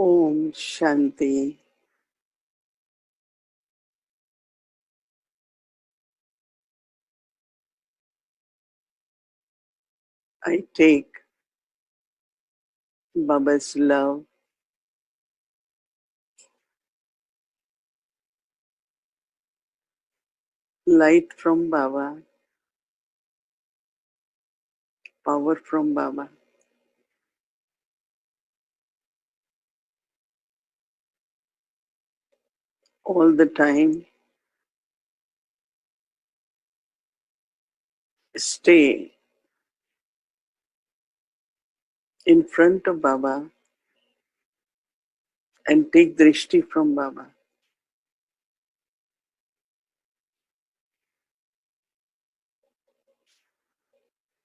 Om Shanti. I take Baba's love, light from Baba, power from Baba. All the time, stay in front of Baba and take drishti from Baba.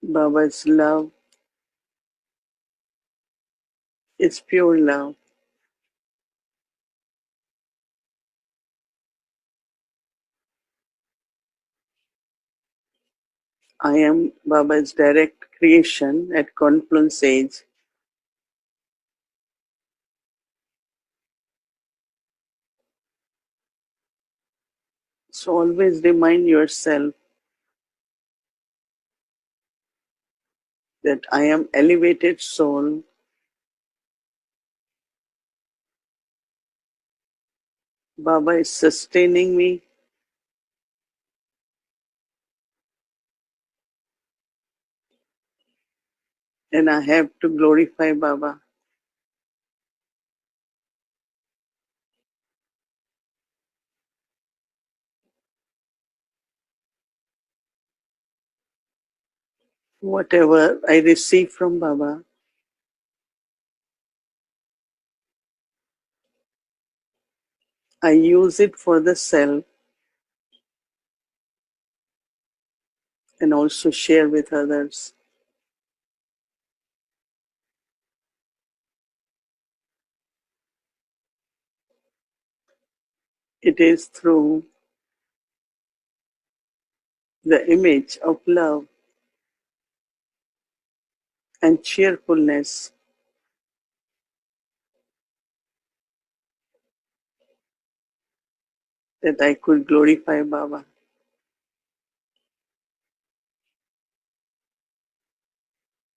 Baba's love is pure love. I am Baba's direct creation at confluence age. So always remind yourself that I am elevated soul. Baba is sustaining me and I have to glorify Baba. Whatever I receive from Baba, I use it for the self and also share with others. It is through the image of love and cheerfulness that I could glorify Baba.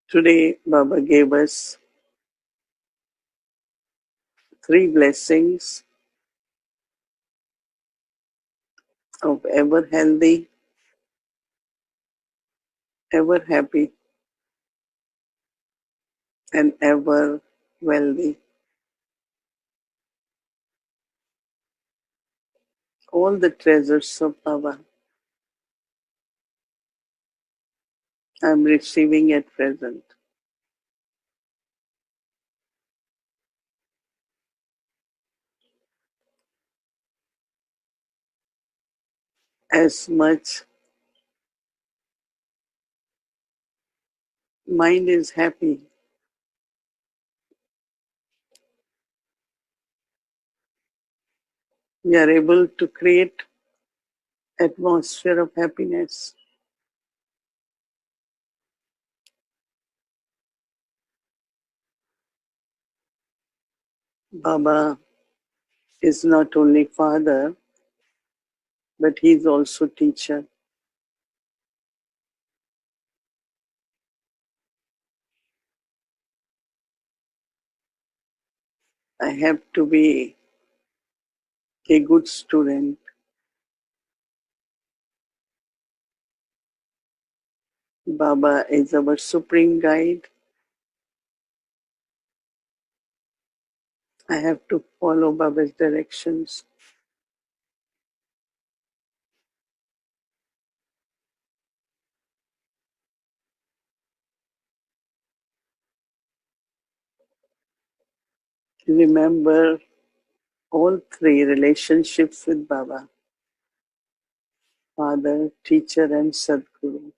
Today, Baba gave us 3 blessings of ever healthy, ever happy, and ever wealthy. All the treasures of Baba I am receiving at present. As much mind is happy, we are able to create atmosphere of happiness. Baba is not only father, but he is also teacher. I have to be a good student. Baba is our supreme guide. I have to follow Baba's directions. Remember all 3 relationships with Baba, Father, Teacher, and Sadguru.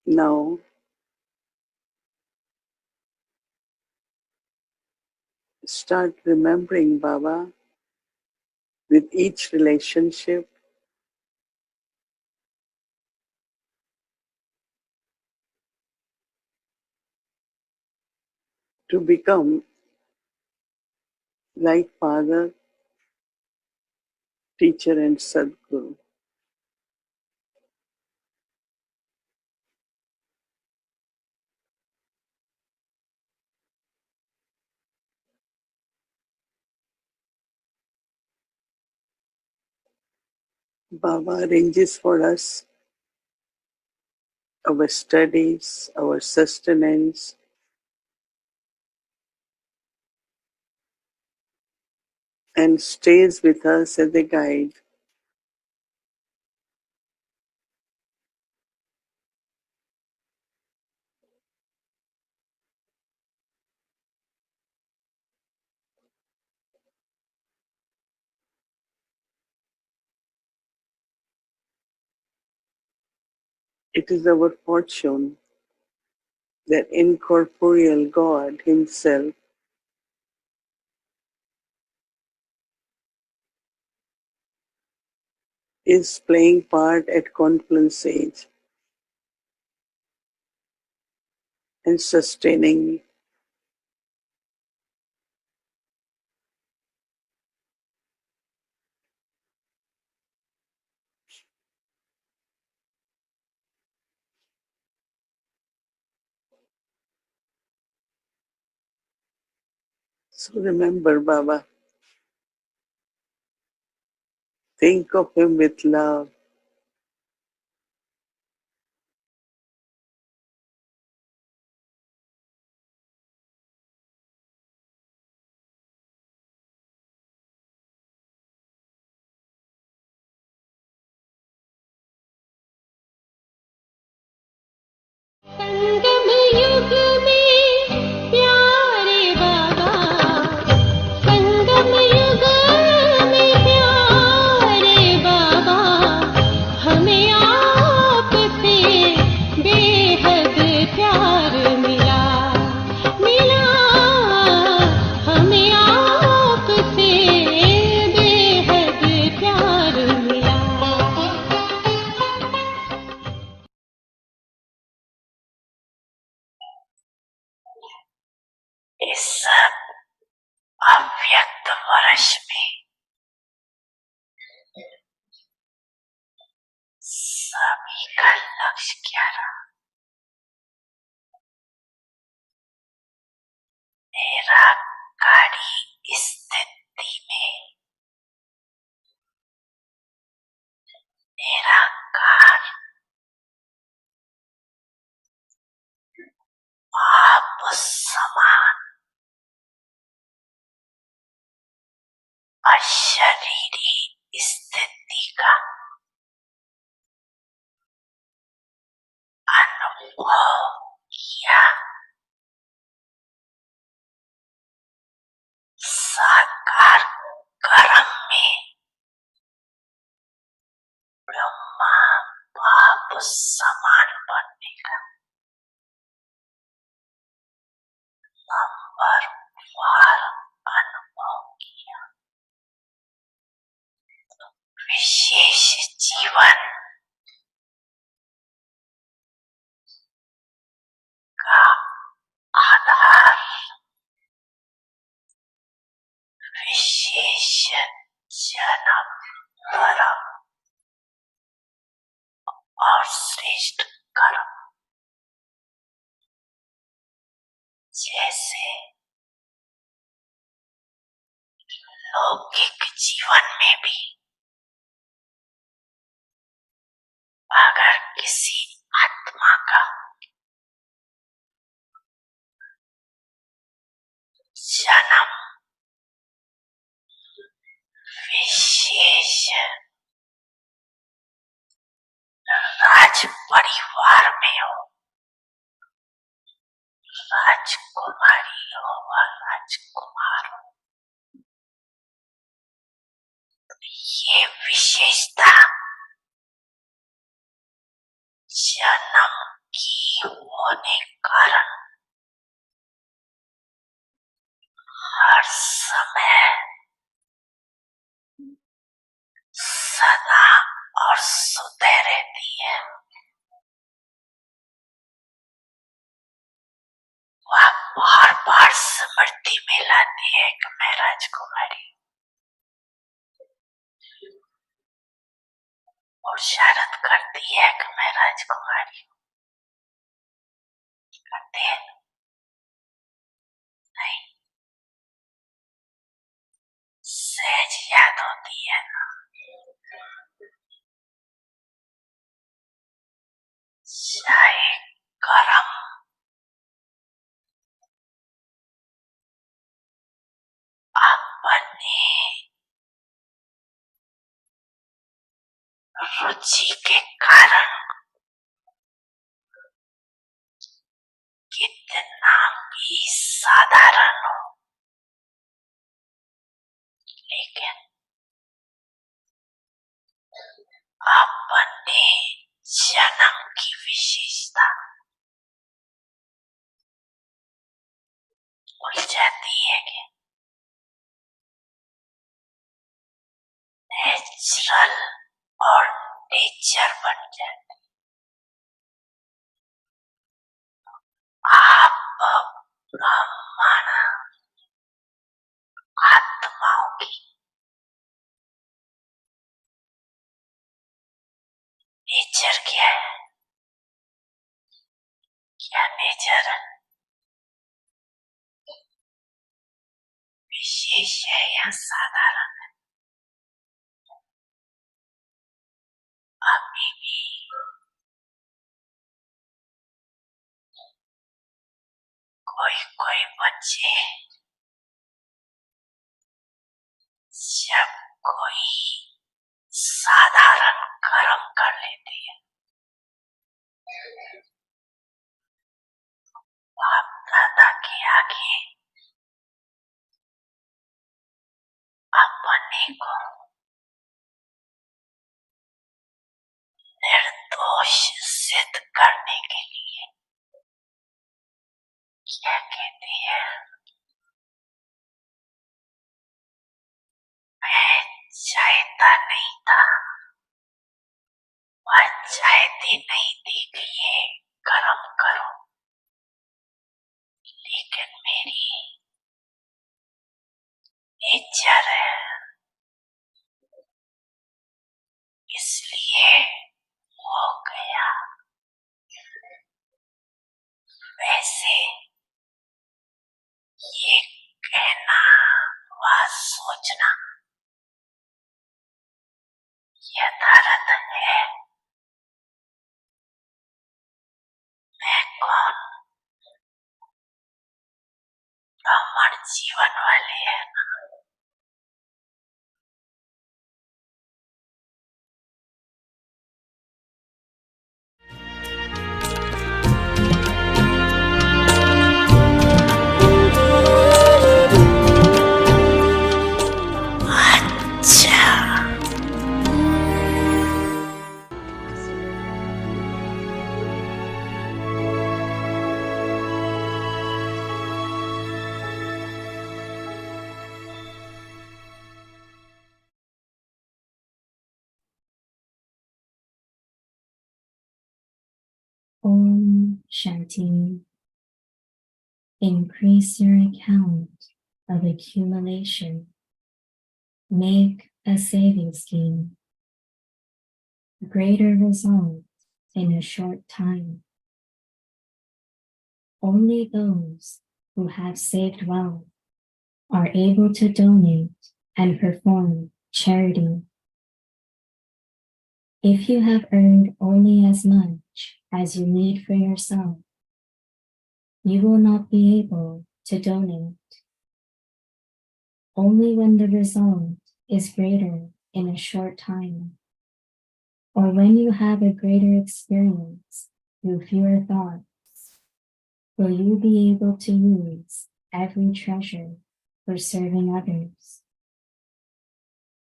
Now, start remembering Baba with each relationship to become like Father, Teacher and Sadguru. Baba arranges for us our studies, our sustenance, and stays with us as a guide. It is our fortune that incorporeal God Himself is playing part at confluence age and sustaining me. So remember Baba, think of Him with love. संगम युग में प्यारे बाबा, संगम युग में प्यारे बाबा, हमें आपसे बेहद प्यार मिला, मिला, हमें आपसे बेहद प्यार मिला। इस अव्यक्त वर्ष में सभी का लक्ष्य क्या रहा? निराकारी स्थिति में निराकार आप समान अशरीरी स्थिति का अनुभव किया। साकार कर्म में ब्रह्मा बाप समान बनने का नंबर वार अनुभव किया। विशेष जीवन का आधार विशेष जन्म कर्म और श्रेष्ठ कर्म। जैसे लौकिक जीवन में भी अगर किसी आत्मा का जन्म विशेष राज परिवार में हो, राजकुमारी हो व राजकुमार हो, ये विशेषता जन्म की होने कारण हर समय सदा और सुधे रहती है। वह बार बार जाती है कि मैं राजकुमारी और शरत करती है कि मैं राजकुमारी करती है नहीं सहज याद होती है ना चाय गरम अपने रुचि के कारण कितना भी साधारण हो लेकिन अपने जन्म की विशेषता भूल जाती है कि नेचुरल और नेचर बन जाती आप ब्रह्मांड आत्माओं की नेचर क्या है क्या नेचर विशेष है या साधारण अभी भी कोई कोई बच्चे जब कोई साधारण कर्म कर लेते हैं बाप दादा के आगे अपने को निर्दोष सिद्ध करने के लिए क्या कहते हैं मैं चाहता नहीं था वह चाहती नहीं थी कि ये कर्म करो लेकिन मेरी नेचर है इसलिए हो गया वैसे ये कहना व सोचना यथार्थ है मैं कौन ब्राह्मण जीवन वाले है अच्छा Om Shanti. Increase your account of accumulation. Make a saving scheme. Greater results in a short time. Only those who have saved well are able to donate and perform charity. If you have earned only as much as you need for yourself, you will not be able to donate. Only when the result is greater in a short time, or when you have a greater experience through fewer thoughts, will you be able to use every treasure for serving others.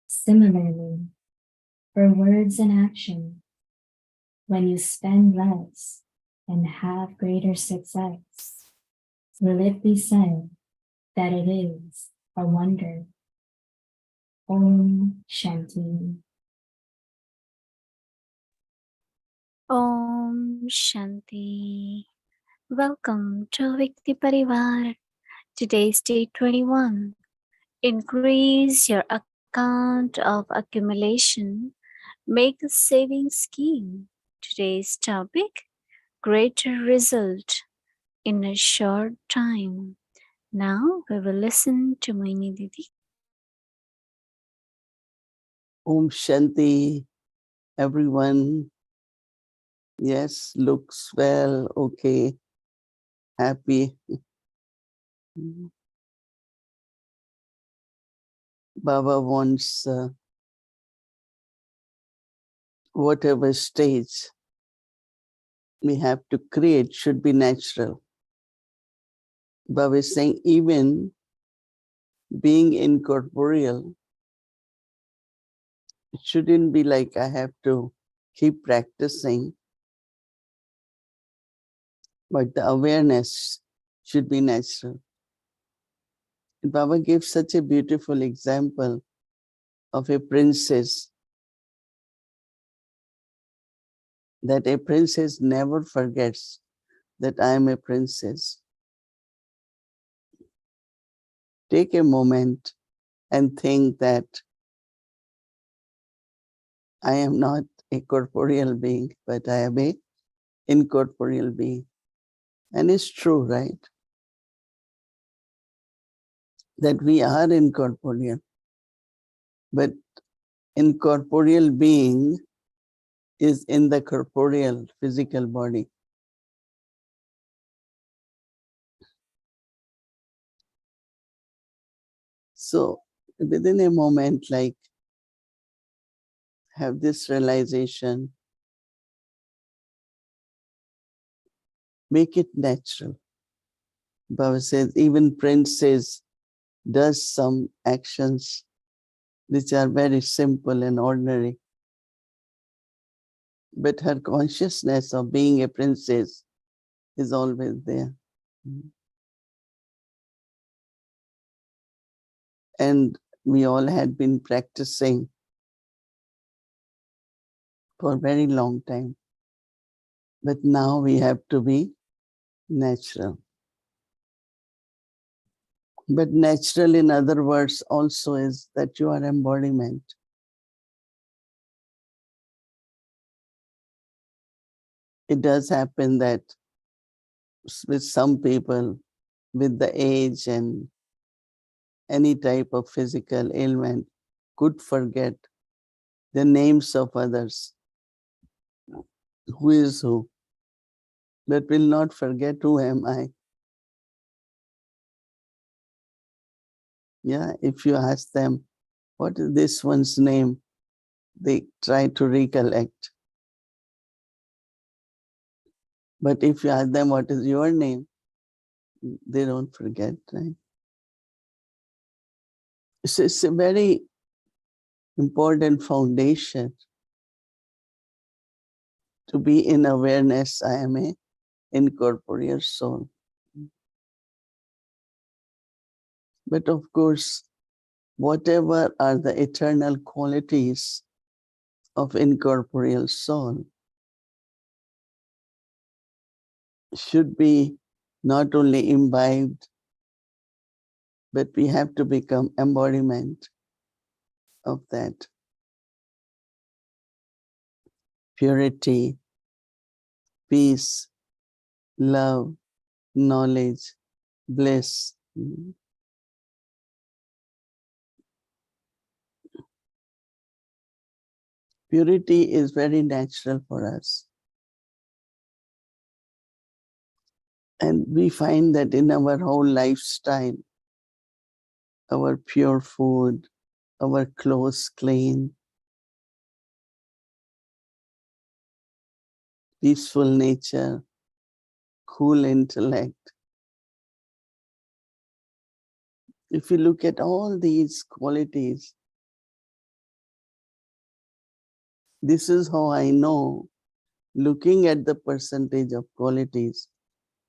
Similarly, for words and action, when you spend less and have greater success, will it be said that it is a wonder? Om Shanti. Om Shanti. Welcome to Vikti Parivar. Today's day 21. Increase your account of accumulation. Make a saving scheme. Today's topic, greater result in a short time. Now we will listen to Mohini Didi. Om Shanti, everyone. Yes, looks well, okay, happy. Baba wants whatever stage we have to create should be natural. Baba is saying even being incorporeal, it shouldn't be like I have to keep practicing, but the awareness should be natural. Baba gives such a beautiful example of a princess, that a princess never forgets that I am a princess. Take a moment and think that I am not a corporeal being, but I am a incorporeal being. And it's true, right? That we are incorporeal, but incorporeal being is in the corporeal physical body. So within a moment, like, have this realization, make it natural. Baba says even princess does some actions which are very simple and ordinary, but her consciousness of being a princess is always there. And we all had been practicing for a very long time. But now we have to be natural. But natural, in other words, also is that you are embodiment. It does happen that with some people, with the age and any type of physical ailment, could forget the names of others. Who is who? But will not forget who am I. Yeah, if you ask them, what is this one's name? They try to recollect. But if you ask them, what is your name? They don't forget, right? So it's a very important foundation to be in awareness. I am a incorporeal soul. But of course, whatever are the eternal qualities of incorporeal soul should be not only imbibed, but we have to become embodiment of that. Purity, peace, love, knowledge, bliss. Purity is very natural for us. And we find that in our whole lifestyle, our pure food, our clothes clean, peaceful nature, cool intellect. If you look at all these qualities, this is how I know, looking at the percentage of qualities,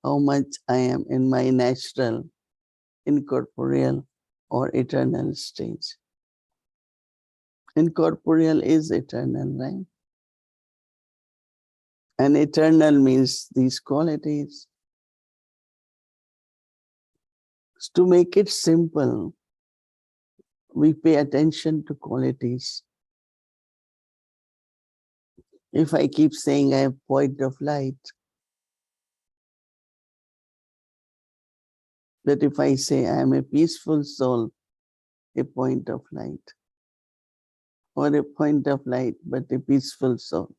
how much I am in my natural, incorporeal, or eternal stage. Incorporeal is eternal, right? And eternal means these qualities. To make it simple, we pay attention to qualities. If I keep saying I have point of light, but if I say I am a peaceful soul, a point of light, or a point of light, but a peaceful soul.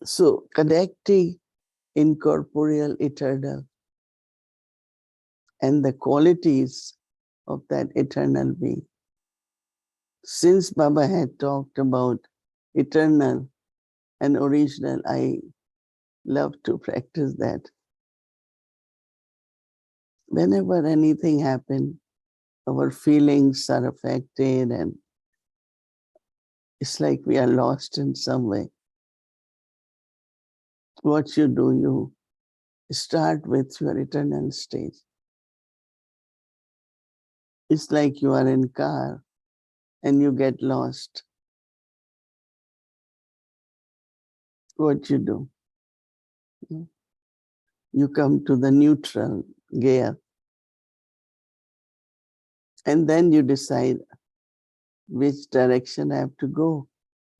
So connecting incorporeal eternal and the qualities of that eternal being. Since Baba had talked about eternal and original, I love to practice that. Whenever anything happens, our feelings are affected and it's like we are lost in some way. What you do, you start with your eternal stage. It's like you are in car and you get lost. What you do? You come to the neutral gear and then you decide which direction I have to go.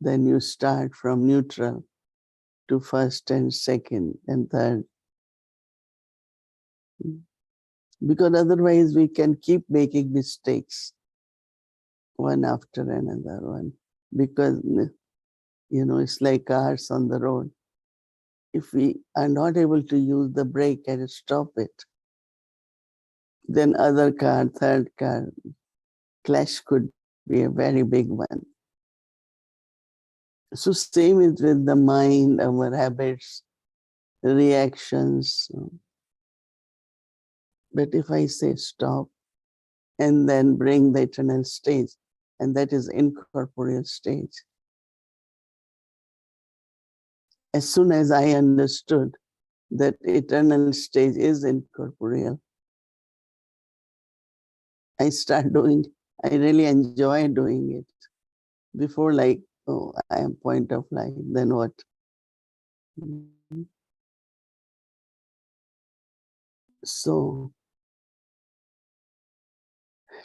Then you start from neutral to first and second and third. Because otherwise we can keep making mistakes one after another one. Because, it's like cars on the road. If we are not able to use the brake and stop it, then other car, third car, clash could be a very big one. So same is with the mind, our habits, reactions. But if I say stop and then bring the eternal stage, and that is incorporeal stage. As soon as I understood that eternal stage is incorporeal, I start doing, I really enjoy doing it. Before, like, oh, I am point of light, then what? So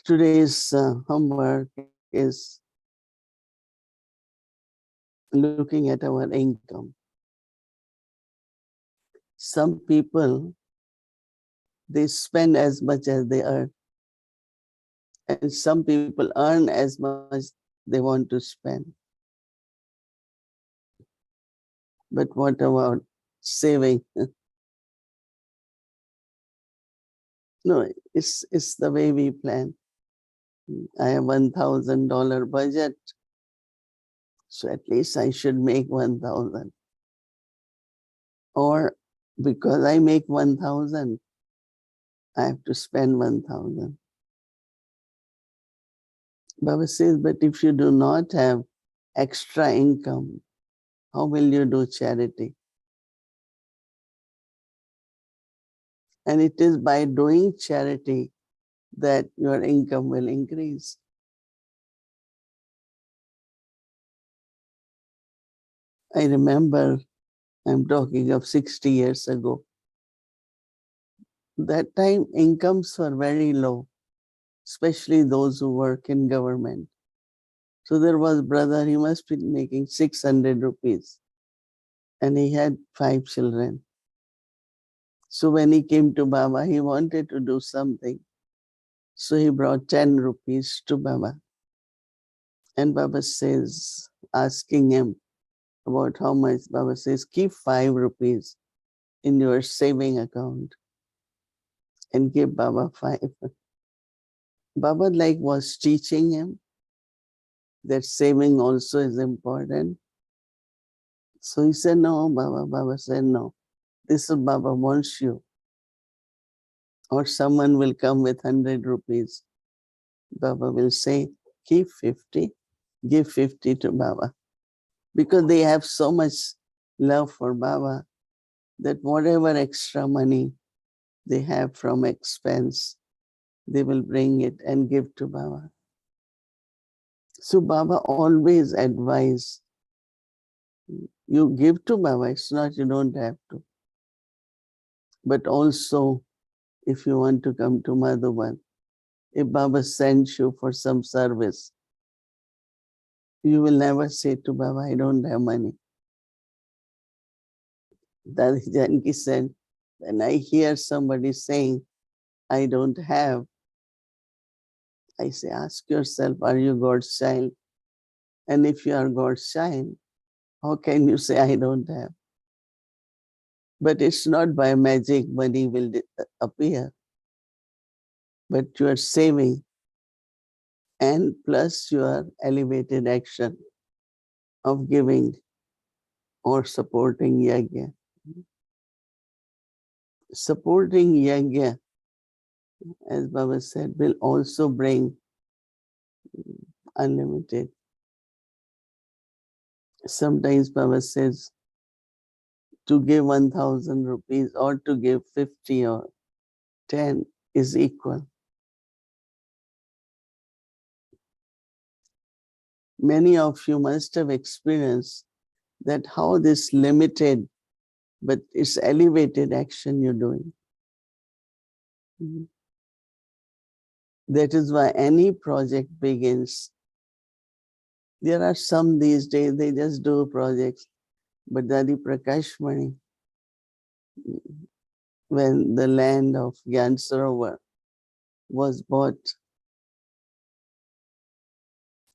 today's homework is looking at our income. Some people, they spend as much as they earn. And some people earn as much they want to spend. But what about saving? No, it's the way we plan. I have $1,000 budget, so at least I should make 1,000. Or because I make 1,000, I have to spend 1,000. Baba says, but if you do not have extra income, how will you do charity? And it is by doing charity that your income will increase. I remember, I'm talking of 60 years ago. That time incomes were very low, especially those who work in government. So there was brother, he must be making 600 rupees. And he had 5 children. So when he came to Baba, he wanted to do something. So he brought 10 rupees to Baba. And Baba says, asking him about how much, Baba says, keep 5 rupees in your saving account and give Baba 5. Baba was teaching him that saving also is important. So he said, no, Baba. Baba said, no. This is Baba wants you. Or someone will come with 100 rupees. Baba will say, keep 50, give 50 to Baba. Because they have so much love for Baba that whatever extra money they have from expense, they will bring it and give to Baba. So Baba always advise, you give to Baba, it's not you don't have to. But also if you want to come to Madhuban, if Baba sends you for some service, you will never say to Baba, I don't have money. Dadi Janki said, when I hear somebody saying, I don't have, I say, ask yourself, are you God's child? And if you are God's child, how can you say, I don't have? But it's not by magic money will appear, but you are saving and plus your elevated action of giving or supporting yajna. Supporting yajna, as Baba said, will also bring unlimited. Sometimes Baba says to give 1,000 rupees or to give 50 or 10 is equal. Many of you must have experienced that how this limited but it's elevated action you're doing. That is why any project begins. There are some these days, they just do projects. But Dadi Prakashmani, when the land of Gyan Sarovar was bought,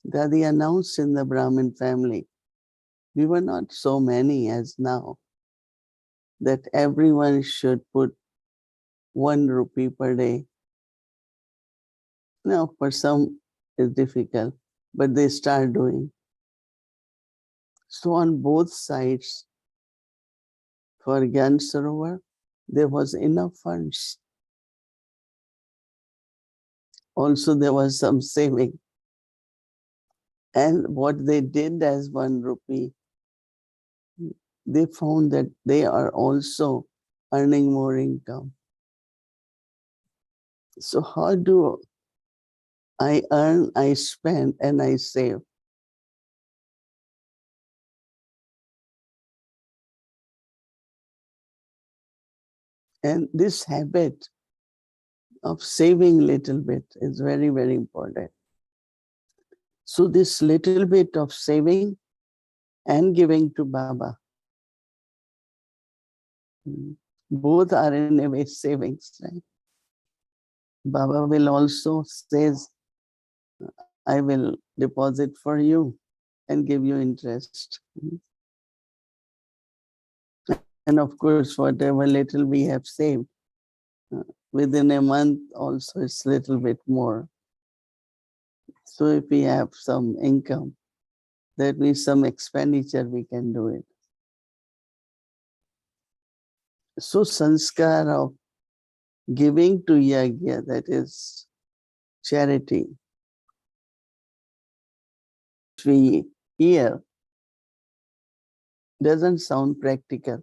Dadi announced in the Brahmin family, we were not so many as now, that everyone should put 1 rupee per day. Now, for some, it's difficult, but they start doing. So on both sides, for Gyan Sarovar, there was enough funds. Also, there was some saving. And what they did as 1 rupee, they found that they are also earning more income. So how do I earn, I spend, and I save? And this habit of saving little bit is very, very important. So this little bit of saving and giving to Baba, both are in a way savings, right? Baba will also says, I will deposit for you and give you interest. And of course, whatever little we have saved, within a month also it's little bit more. So if we have some income, that means some expenditure, we can do it. So sanskar of giving to yajna, that is charity, we hear doesn't sound practical.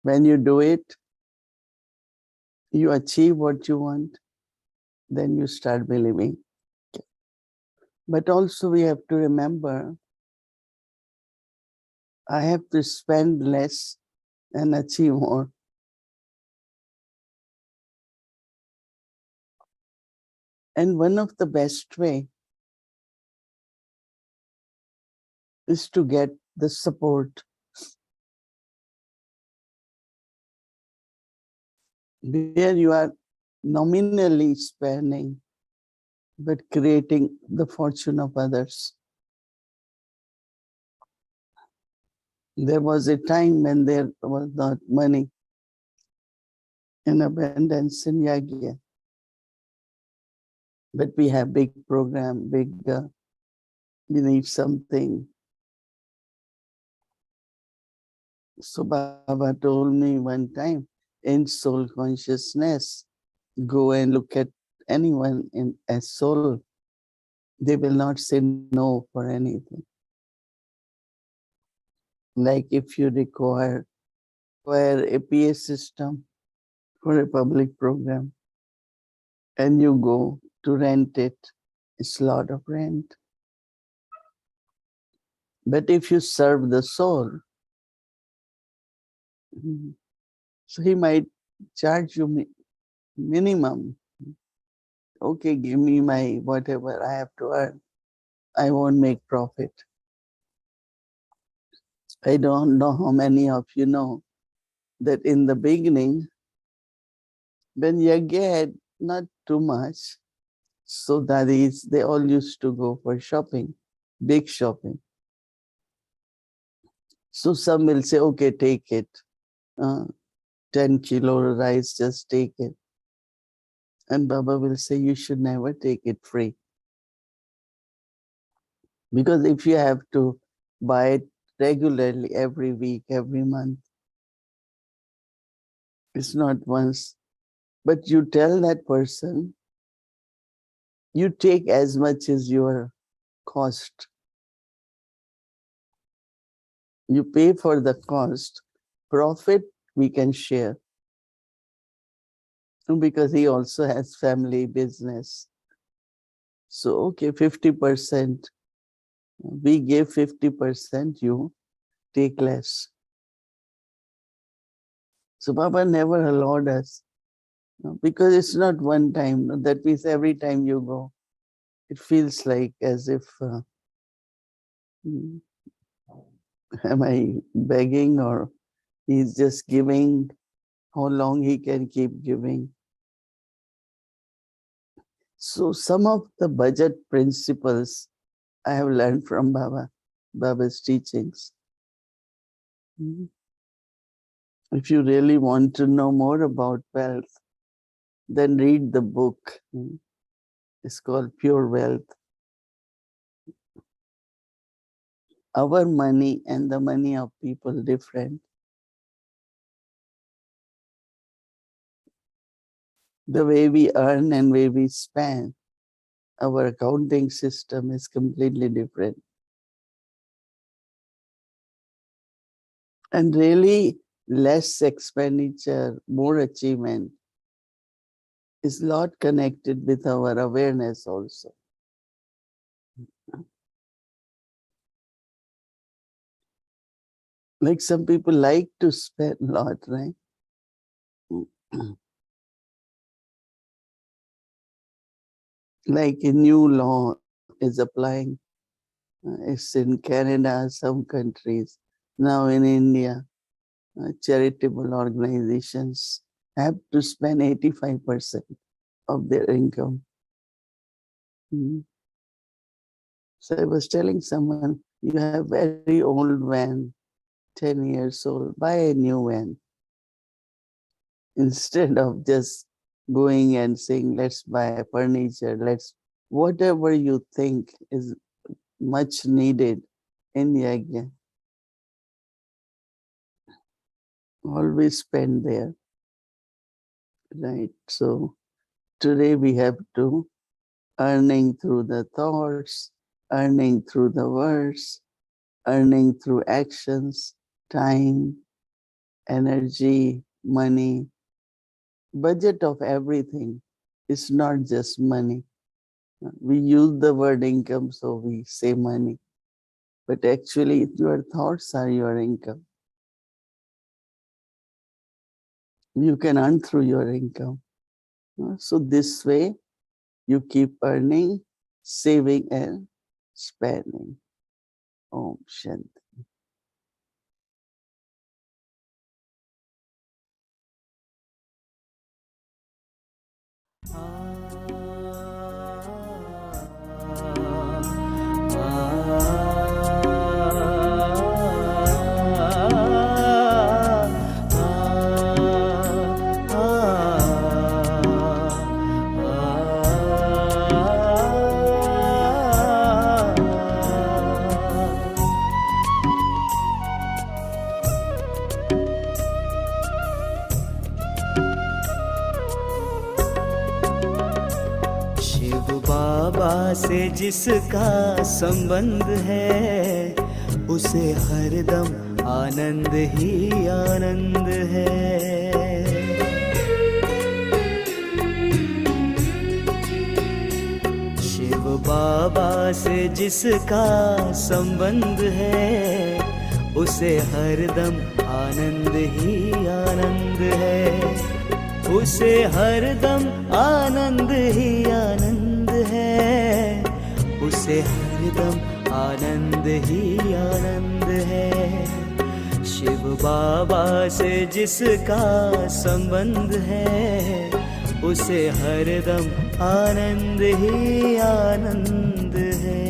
When you do it, you achieve what you want, then you start believing. But also we have to remember, I have to spend less and achieve more. And one of the best way is to get the support. Where you are nominally spending, but creating the fortune of others. There was a time when there was not money in abundance in Yagya. But we have big program, we need something. So Baba told me one time, in soul consciousness, go and look at anyone in as soul. They will not say no for anything. Like if you require a PA system for a public program and you go to rent it, it's a lot of rent. But if you serve the soul, so he might charge you minimum. Okay, give me my whatever I have to earn. I won't make profit. I don't know how many of you know that in the beginning, when you get not too much, so that is, they all used to go for shopping, big shopping. So some will say, okay, take it. Uh, 10 kilo rice, just take it. And Baba will say, you should never take it free. Because if you have to buy it regularly every week, every month, it's not once. But you tell that person, you take as much as your cost. You pay for the cost. Profit, we can share. Because he also has family business. So, okay, 50%. We give 50%, you take less. So Baba never allowed us, because it's not one time. That means every time you go, it feels like as if, am I begging, or he's just giving? How long he can keep giving? So some of the budget principles I have learned from Baba's teachings. If you really want to know more about wealth, then read the book. It's called Pure Wealth. Our money and the money of people different. The way we earn and way we spend, our accounting system is completely different. And really, less expenditure, more achievement is a lot connected with our awareness also. Like some people like to spend a lot, right? Like a new law is applying. It's in Canada, some countries. Now in India, charitable organizations have to spend 85% of their income. So I was telling someone, you have very old van, 10 years old, buy a new van. Instead of just going and saying, let's buy furniture, whatever you think is much needed in Yagya, always spend there, right? So today we have to earning through the thoughts, earning through the words, earning through actions, time, energy, money, budget of everything. It's not just money. We use the word income, so we say money. But actually, your thoughts are your income. You can earn through your income. So this way, you keep earning, saving, and spending. Om Shanti. से जिसका संबंध है उसे हरदम आनंद ही आनंद है। शिव बाबा से जिसका संबंध है उसे हरदम आनंद ही आनंद है। उसे हरदम आनंद ही आनंद है, उसे हरदम आनंद ही आनंद है। शिव बाबा से जिसका संबंध है, उसे हरदम आनंद ही आनंद है।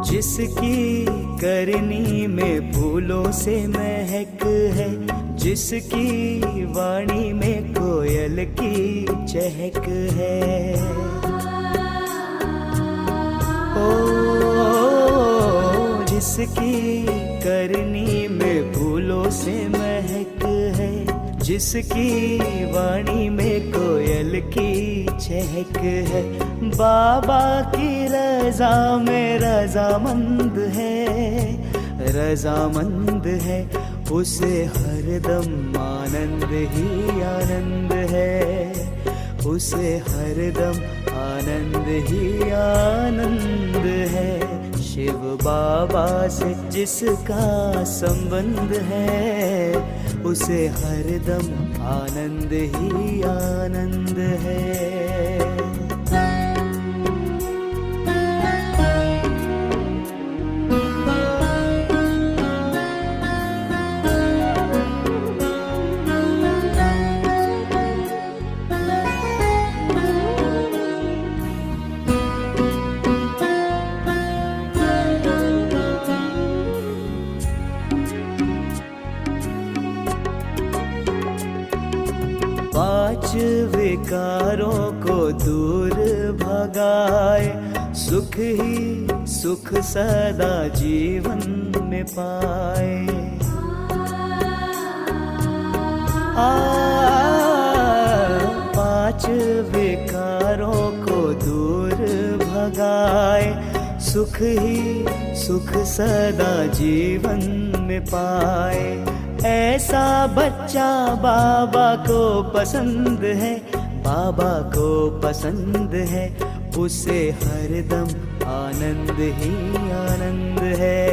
जिसकी करनी में फूलों से महक है, जिसकी वाणी में कोयल की चहक है, ओ जिसकी करनी में फूलों से महक है, जिसकी वाणी में कोयल की चहक है, बाबा की रजा में रजामंद है, रजामंद है, उसे हरदम आनंद ही आनंद है, उसे हरदम आनंद ही आनंद है। शिव बाबा से जिसका संबंध है, उसे हरदम आनंद ही आनंद है। पांच विकारों को दूर भगाए, सुख ही सुख सदा जीवन में पाए। पांच विकारों को दूर भगाए, सुख ही सुख सदा जीवन में पाए। ऐसा बच्चा बाबा को पसंद है, बाबा को पसंद है, उसे हरदम आनंद ही आनंद है,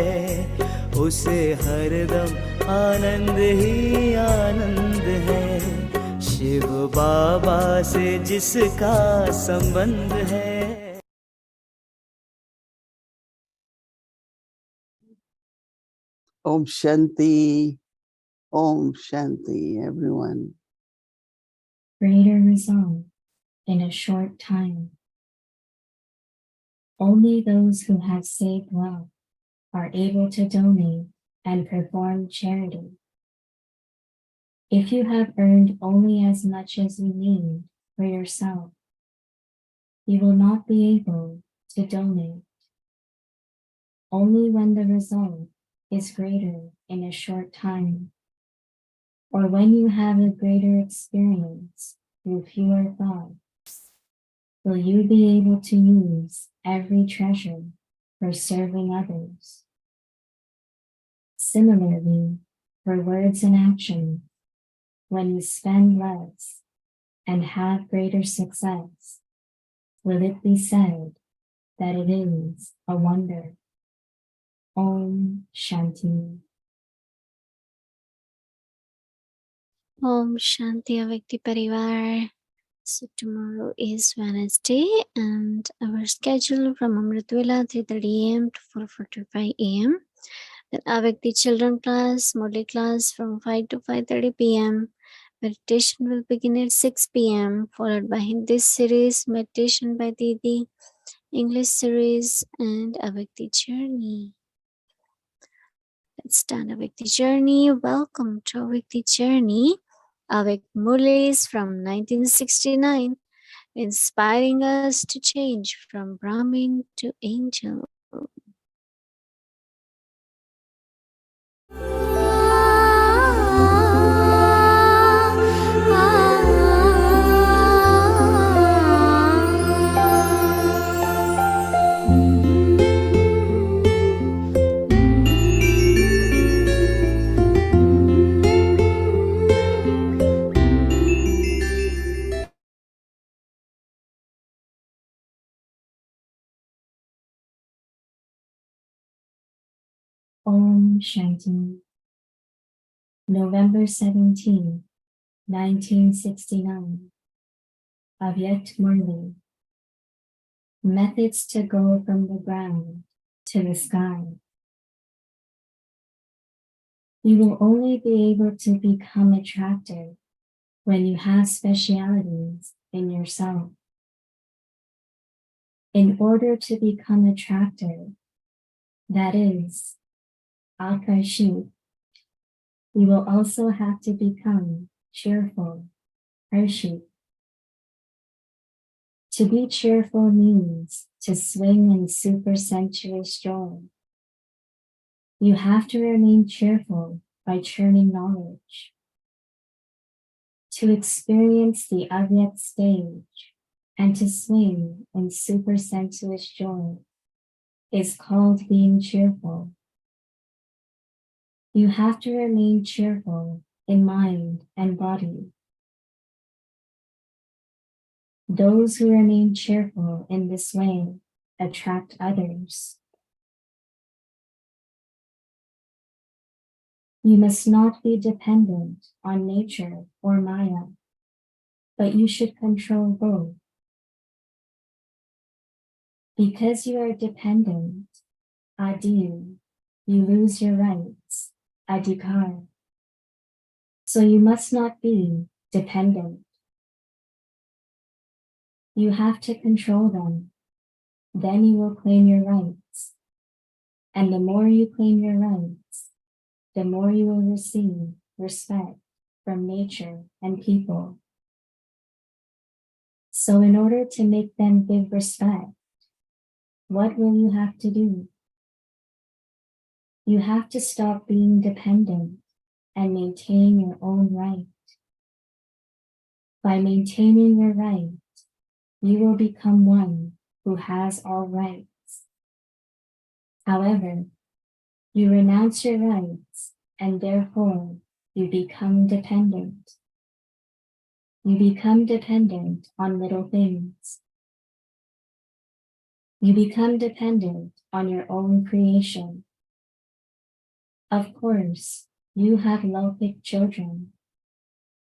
उसे हरदम आनंद ही आनंद है। शिव बाबा से जिसका संबंध है। Om Shanti. Om Shanti, everyone. Greater result in a short time. Only those who have saved wealth are able to donate and perform charity. If you have earned only as much as you need for yourself, you will not be able to donate. Only when the result is greater in a short time, or when you have a greater experience through fewer thoughts, will you be able to use every treasure for serving others. Similarly, for words and actions, when you spend less and have greater success, will it be said that it is a wonder? Om Shanti. Om Shanti Avyakti Parivar. So tomorrow is Wednesday and our schedule from Amritwala 3:30 a.m. to 4:45 a.m. Then Avyakti Children class, Murli class from 5 to 5:30 p.m. Meditation will begin at 6 p.m. followed by Hindi series, meditation by Didi, English series and Avyakti Journey. Let's start Avyakti Journey. Welcome to Avyakti Journey. Avik Murlis from 1969, inspiring us to change from Brahmin to angel. Om Shanti. November 17, 1969. Avyakt Murli. Methods to go from the ground to the sky. You will only be able to become attractive when you have specialities in yourself. In order to become attractive, that is, Akashit, you will also have to become cheerful, Harshit. To be cheerful means to swing in supersensuous joy. You have to remain cheerful by churning knowledge. To experience the Avyakt stage and to swing in supersensuous joy is called being cheerful. You have to remain cheerful in mind and body. Those who remain cheerful in this way attract others. You must not be dependent on nature or Maya, but you should control both. Because you are dependent, Adil, you lose your rights, Adhikar. So you must not be dependent. You have to control them. Then you will claim your rights. And the more you claim your rights, the more you will receive respect from nature and people. So in order to make them give respect, what will you have to do? You have to stop being dependent and maintain your own right. By maintaining your right, you will become one who has all rights. However, you renounce your rights and therefore you become dependent. You become dependent on little things. You become dependent on your own creation. Of course, you have Lokic children,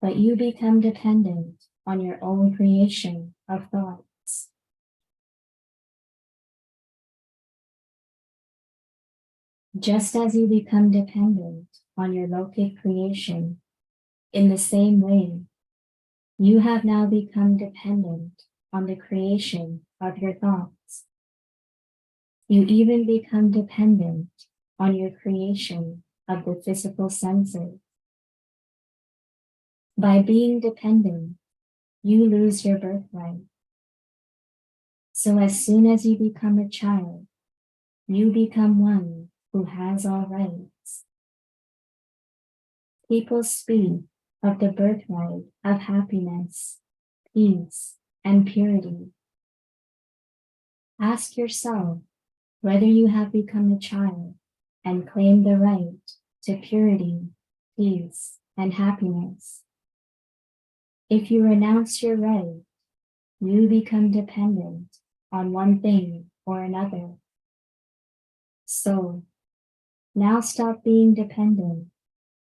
but you become dependent on your own creation of thoughts. Just as you become dependent on your Lokic creation, in the same way, you have now become dependent on the creation of your thoughts. You even become dependent on your creation of the physical senses. By being dependent, you lose your birthright. So as soon as you become a child, you become one who has all rights. People speak of the birthright of happiness, peace, and purity. Ask yourself whether you have become a child and claim the right to purity, peace, and happiness. If you renounce your right, you become dependent on one thing or another. So, now stop being dependent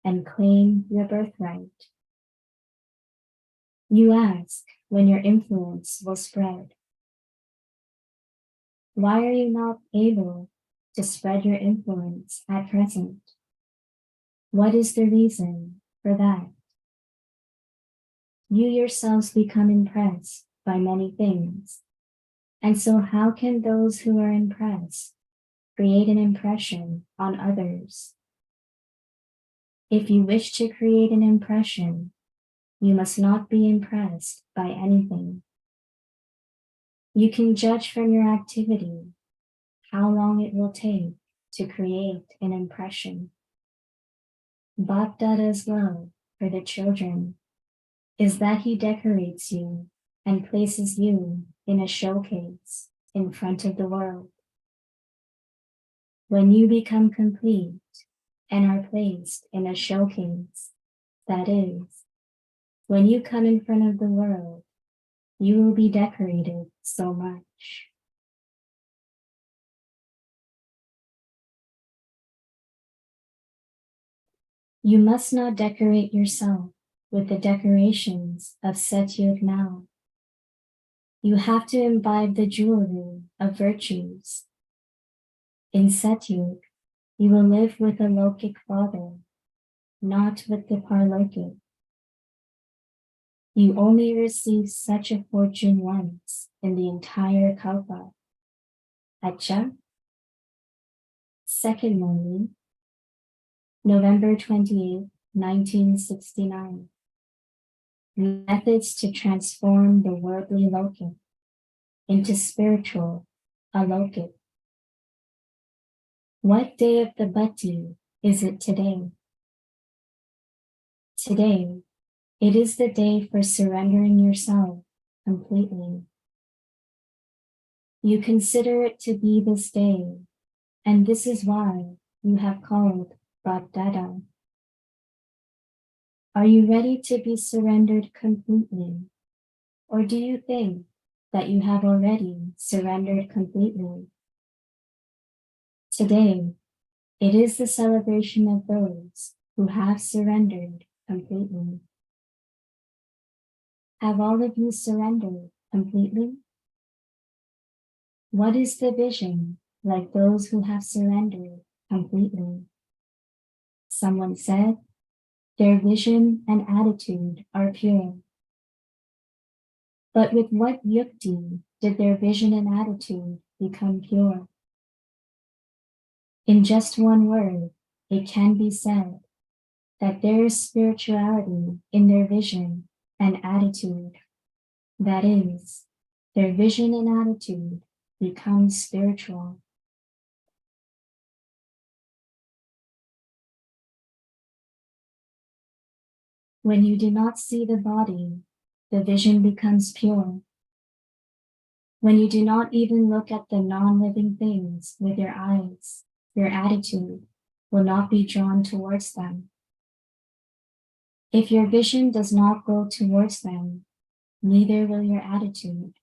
and claim your birthright. You ask when your influence will spread. Why are you not able to spread your influence at present? What is the reason for that? You yourselves become impressed by many things. And so how can those who are impressed create an impression on others? If you wish to create an impression, you must not be impressed by anything. You can judge from your activity how long it will take to create an impression. Bapdada's love for the children is that he decorates you and places you in a showcase in front of the world. When you become complete and are placed in a showcase, that is, when you come in front of the world, you will be decorated so much. You must not decorate yourself with the decorations of Satyug now. You have to imbibe the jewelry of virtues. In Satyug, you will live with a Lokic father, not with the Parlokic. You only receive such a fortune once in the entire Kalpa. Acha. Second Mohini, November 28, 1969. Methods to transform the worldly Lokic into spiritual Alokik. What day of the Bhatti is it today? Today, it is the day for surrendering yourself completely. You consider it to be this day, and this is why you have called Dada. Are you ready to be surrendered completely? Or do you think that you have already surrendered completely? Today, it is the celebration of those who have surrendered completely. Have all of you surrendered completely? What is the vision like those who have surrendered completely? Someone said, their vision and attitude are pure. But with what yukti did their vision and attitude become pure? In just one word, it can be said that there is spirituality in their vision and attitude. That is, their vision and attitude becomes spiritual. When you do not see the body, the vision becomes pure. When you do not even look at the non-living things with your eyes, your attitude will not be drawn towards them. If your vision does not go towards them, neither will your attitude.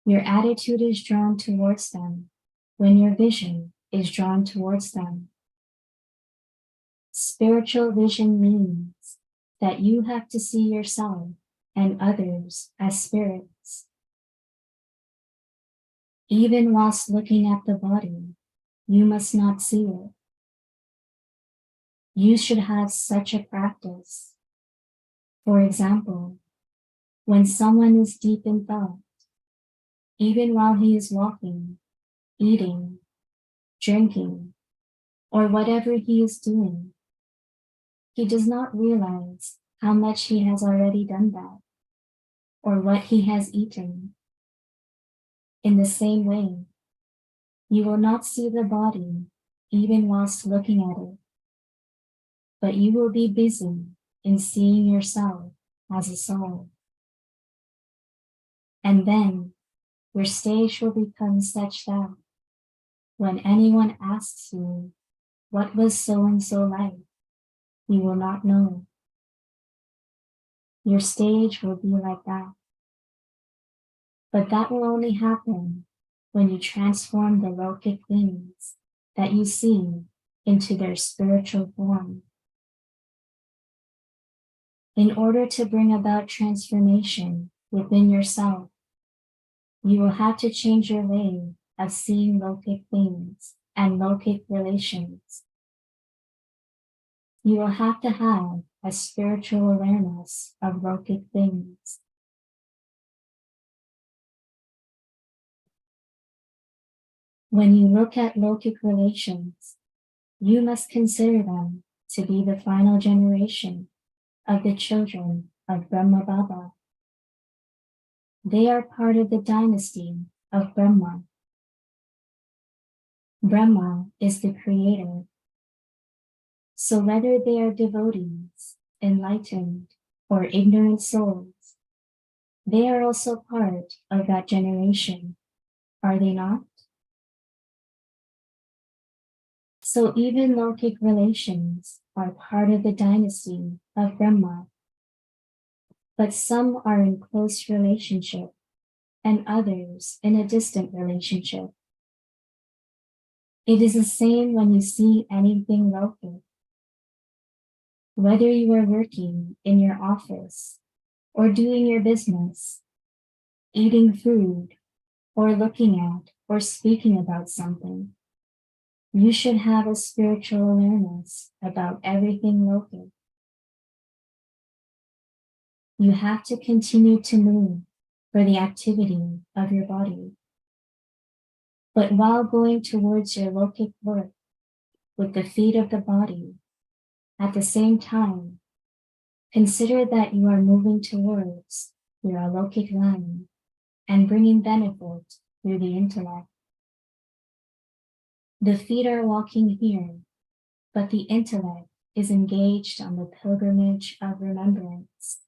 Your attitude is drawn towards them when your vision is drawn towards them. Spiritual vision means that you have to see yourself and others as spirits. Even whilst looking at the body, you must not see it. You should have such a practice. For example, when someone is deep in thought, even while he is walking, eating, drinking, or whatever he is doing, he does not realize how much he has already done that, or what he has eaten. In the same way, you will not see the body even whilst looking at it, but you will be busy in seeing yourself as a soul. And then your stage will become such that when anyone asks you, what was so-and-so like, you will not know. Your stage will be like that. But that will only happen when you transform the Lokic things that you see into their spiritual form. In order to bring about transformation within yourself, you will have to change your way of seeing Lokic things and Lokic relations. You will have to have a spiritual awareness of Lokic things. When you look at Lokic relations, you must consider them to be the final generation of the children of Brahma Baba. They are part of the dynasty of Brahma. Brahma is the creator. So whether they are devotees, enlightened, or ignorant souls, they are also part of that generation, are they not? So even Lokic relations are part of the dynasty of Brahma, but some are in close relationship and others in a distant relationship. It is the same when you see anything Lokic. Whether you are working in your office or doing your business, eating food, or looking at or speaking about something, you should have a spiritual awareness about everything local. You have to continue to move for the activity of your body. But while going towards your lokic work with the feet of the body, at the same time, consider that you are moving towards your alokic line and bringing benefit through the intellect. The feet are walking here, but the intellect is engaged on the pilgrimage of remembrance.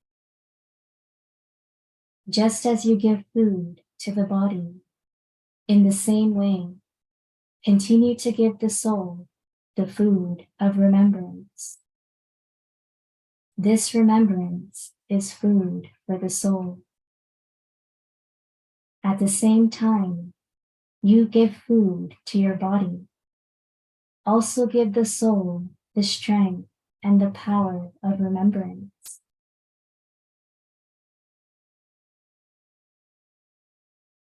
Just as you give food to the body, in the same way, continue to give the soul the food of remembrance. This remembrance is food for the soul. At the same time, you give food to your body. Also give the soul the strength and the power of remembrance.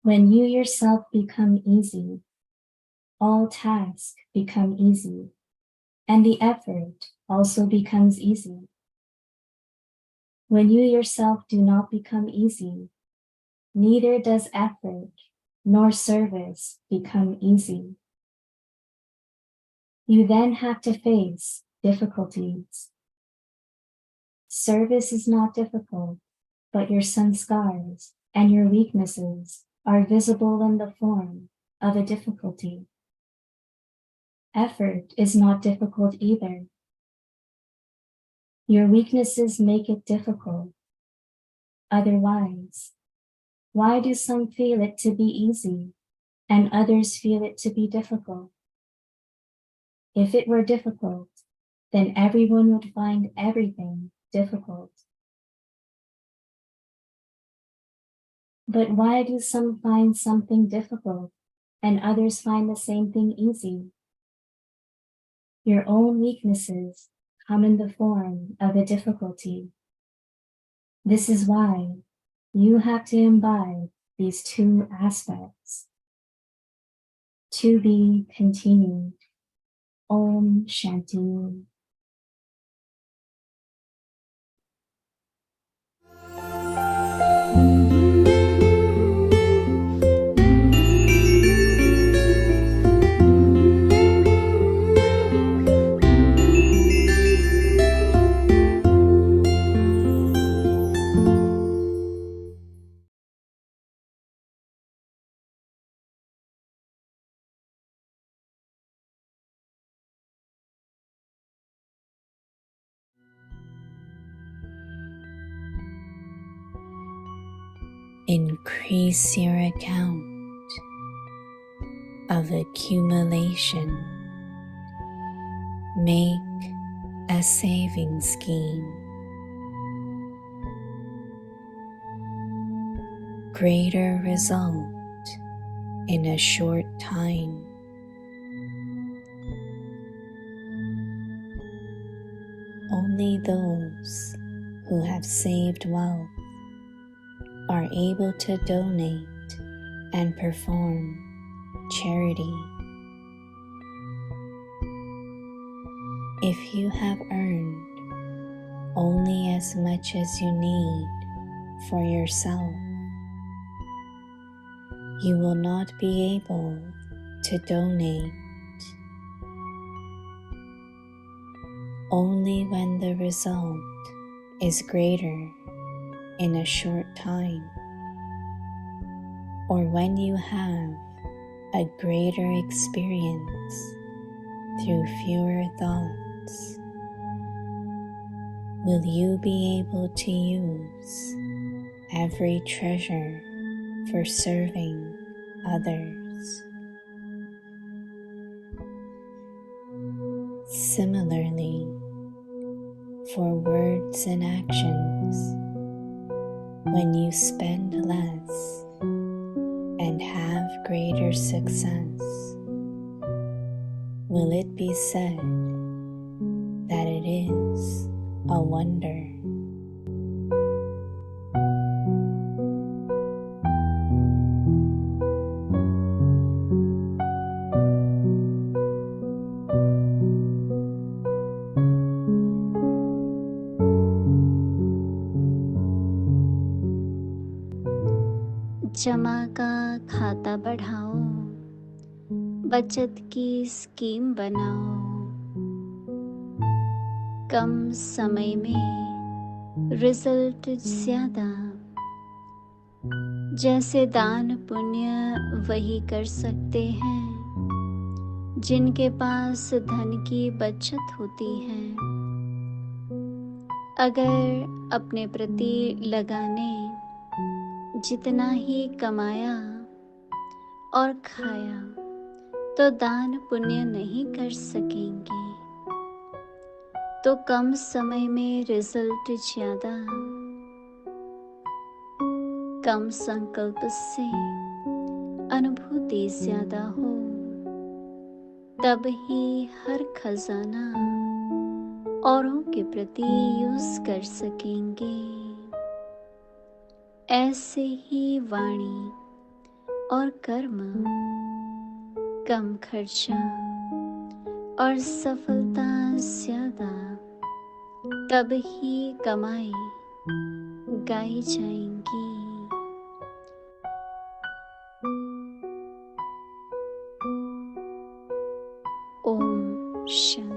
When you yourself become easy, all tasks become easy, and the effort also becomes easy. When you yourself do not become easy, neither does effort nor service become easy. You then have to face difficulties. Service is not difficult, but your sanskars and your weaknesses are visible in the form of a difficulty. Effort is not difficult either. Your weaknesses make it difficult. Otherwise, why do some feel it to be easy and others feel it to be difficult? If it were difficult, then everyone would find everything difficult. But why do some find something difficult and others find the same thing easy? Your own weaknesses come in the form of a difficulty. This is why you have to imbibe these two aspects. To be continued. Om Shanti. Increase your account of accumulation. Make a saving scheme. Greater result in a short time. Only those who have saved wealth are able to donate and perform charity. If you have earned only as much as you need for yourself, you will not be able to donate. Only when the result is greater in a short time, or when you have a greater experience through fewer thoughts, will you be able to use every treasure for serving others. Similarly, for words and actions, when you spend less and have greater success, will it be said that it is a wonder. जमा का खाता बढ़ाओ, बचत की scheme बनाओ, कम समय में result ज्यादा। जैसे दान पुण्य वही कर सकते हैं जिनके पास धन की बचत होती है। अगर अपने प्रति लगाने जितना ही कमाया और खाया तो दान पुण्य नहीं कर सकेंगे, तो कम समय में रिजल्ट ज्यादा। कम संकल्प से अनुभूति ज्यादा हो, तब ही हर खजाना औरों के प्रति यूज कर सकेंगे। ऐसे ही वाणी और कर्म, कम खर्चा और सफलता ज्यादा, तब ही कमाई गाई जाएंगी। ओम शांति।